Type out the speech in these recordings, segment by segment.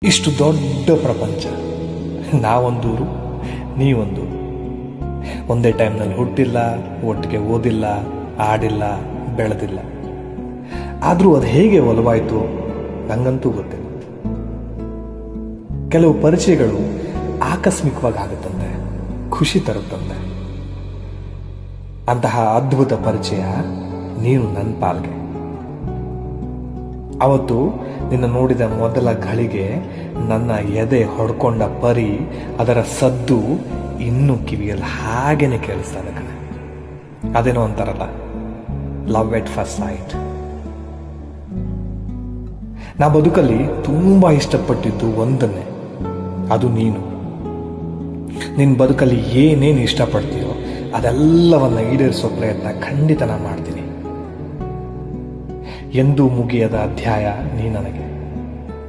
ಇಷ್ಟು ದೊಡ್ಡ ಪ್ರಪಂಚ, ನಾವೊಂದೂರು ನೀವೊಂದೂರು, ಒಂದೇ ಟೈಮ್ನಲ್ಲಿ ಹುಟ್ಟಿಲ್ಲ, ಒಟ್ಟಿಗೆ ಓದಿಲ್ಲ, ಆಡಿಲ್ಲ, ಬೆಳೆದಿಲ್ಲ. ಆದರೂ ಅದು ಹೇಗೆ ಒಲವಾಯಿತು ನಂಗಂತೂ ಗೊತ್ತಿಲ್ಲ. ಕೆಲವು ಪರಿಚಯಗಳು ಆಕಸ್ಮಿಕವಾಗಿ ಆಗುತ್ತಂತೆ, ಖುಷಿ ತರುತ್ತಂತೆ. ಅಂತಹ ಅದ್ಭುತ ಪರಿಚಯ ನೀನು ನನ್ನ ಪಾಲ್ಗೆ. ಅವತ್ತು ನಿನ್ನ ನೋಡಿದ ಮೊದಲ ಘಳಿಗೆ ನನ್ನ ಎದೆ ಹೊಡ್ಕೊಂಡ ಪರಿ, ಅದರ ಸದ್ದು ಇನ್ನೂ ಕಿವಿಯಲ್ಲಿ ಹಾಗೇನೆ ಕೇಳಿಸ್ತದೆ ಕಣೆ. ಅದೇನೋ ಅಂತಾರಲ್ಲ, ಲವ್ ಎಟ್ ಫಸ್ಟ್ ಸೈಟ್. ನಾ ಬದುಕಲ್ಲಿ ತುಂಬಾ ಇಷ್ಟಪಟ್ಟಿದ್ದು ಒಂದನ್ನೇ, ಅದು ನೀನು. ನಿನ್ನ ಬದುಕಲ್ಲಿ ಏನೇನು ಇಷ್ಟಪಡ್ತೀಯೋ ಅದೆಲ್ಲವನ್ನ ಈಡೇರಿಸೋ ಪ್ರಯತ್ನ ಖಂಡಿತ ನಾ ಮಾಡ್ತೀನಿ. ಎಂದೂ ಮುಗಿಯದ ಅಧ್ಯಾಯ ನೀ ನನಗೆ,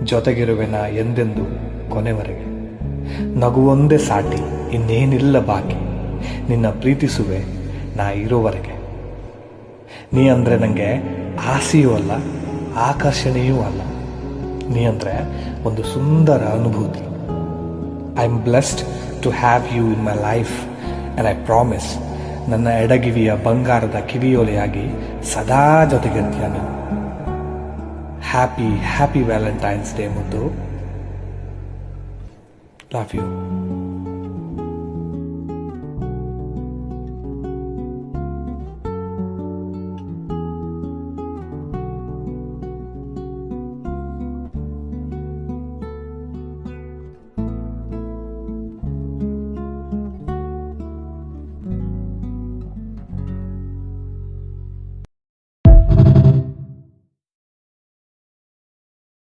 ಜೊತೆಗಿರುವೆನ ಎಂದೆಂದು ಕೊನೆವರೆಗೆ. ನಗುವೊಂದೇ ಸಾಟಿ, ಇನ್ನೇನಿಲ್ಲ ಬಾಕಿ, ನಿನ್ನ ಪ್ರೀತಿಸುವೆ ನಾ ಇರೋವರೆಗೆ. ನೀ ಅಂದರೆ ನನಗೆ ಆಸೆಯೂ ಅಲ್ಲ, ಆಕರ್ಷಣೆಯೂ ಅಲ್ಲ. ನೀ ಅಂದರೆ ಒಂದು ಸುಂದರ ಅನುಭೂತಿ. I am blessed to have you in my life and I promise, ನನ್ನ ಎಡಗಿವಿಯ ಬಂಗಾರದ ಕಿವಿಯೋಲೆಯಾಗಿ ಸದಾ ಜೊತೆಗಿರ್ತೀಯ ನೀನು. ಹ್ಯಾಪಿ ವ್ಯಾಲೆಂಟೈನ್ಸ್ ಡೇ ಮುದ್ದು. Love you.